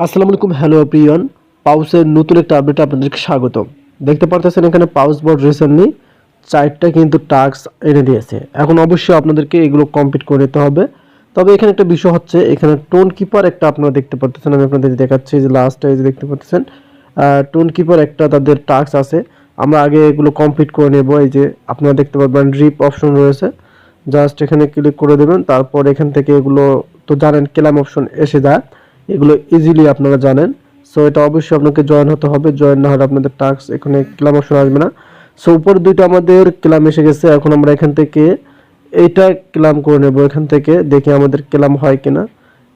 আসসালামু আলাইকুম, হ্যালো প্রিয়ন। পাউসের নতুন একটা আপডেটে আপনাদেরকে স্বাগত। দেখতে পারতেছেন এখানে পাউস বোর্ড রিসেন্টলি 4টা কিন্তু টাস্ক এনে দিয়েছে। এখন অবশ্যই আপনাদেরকে এগুলো কমপ্লিট করে নিতে হবে। তবে এখানে একটা বিষয় হচ্ছে, এখানে টোন কিপার একটা আপনারা দেখতে পারতেছেন, আমি আপনাদের দেখাচ্ছি যে লাস্টে এই যে দেখতে পাচ্ছেন টোন কিপার একটা তাদের টাস্ক আছে। আমরা আগে এগুলো কমপ্লিট করে নেব। এই যে আপনারা দেখতে পারবেন রিপ অপশন রয়েছে, জাস্ট এখানে ক্লিক করে দেবেন। তারপর এখান থেকে এগুলো তো জানেন ক্লেম অপশন এসে যায়, এগুলো ইজিলি আপনারা জানেন। সো এটা অবশ্যই আপনাকে জয়েন হতে হবে, জয়েন না হলে আপনাদের টাস্ক এখানে ক্লেম অপশন আসবে না। সো উপরে দুইটা আমাদের ক্লেম এসে গেছে, এখন আমরা এখান থেকে এইটা ক্লেম করে নেব। এখান থেকে দেখি আমাদের ক্লেম হয় কিনা।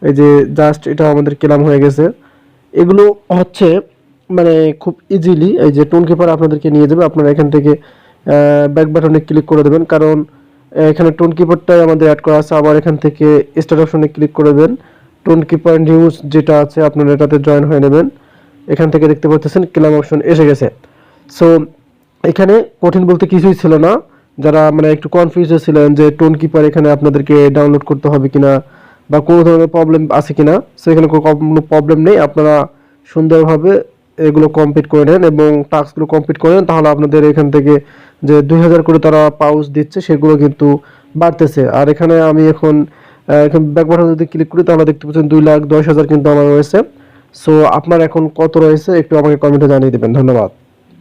এই যে জাস্ট এটা আমাদের ক্লেম হয়ে গেছে। এগুলো হচ্ছে মানে খুব ইজিলি এই যে টোন কিপার আপনাদেরকে নিয়ে যাবে। আপনারা এখান থেকে ব্যাক বাটনে ক্লিক করে দেবেন, কারণ এখানে টোন কিপারটাই আমাদের অ্যাড করা আছে। আবার এখান থেকে স্টার্ট অপশনে ক্লিক করে দেবেন, টোন কিপার নিউজ যেটা আছে আপনারা এটাতে জয়েন হয়ে নেবেন। এখান থেকে দেখতে পাচ্ছেন ক্লেম অপশন এসে গেছে। সো এখানে কঠিন বলতে কিছুই ছিল না। যারা মানে একটু কনফিউজ ছিলেন যে টোন কিপার এখানে আপনাদেরকে ডাউনলোড করতে হবে কিনা বা কোনো ধরনের প্রবলেম আছে কিনা, সেখানে কোনো প্রবলেম নেই। আপনারা সুন্দরভাবে এগুলো কমপ্লিট করে নেন এবং টাস্কগুলো কমপ্লিট করে নেন, তাহলে আপনাদের এখান থেকে যে 2000 করে তারা পাউচ দিচ্ছে সেগুলো কিন্তু বাড়তেছে। আর এখানে আমি এখন ব্যাক বাটন যদি ক্লিক করি তাহলে দেখতে পাচ্ছেন 2,10,000 কিন্তু আমার রয়েছে। সো আপনার এখন কত রয়েছে একটু আমাকে কমেন্টে জানিয়ে দেবেন। ধন্যবাদ।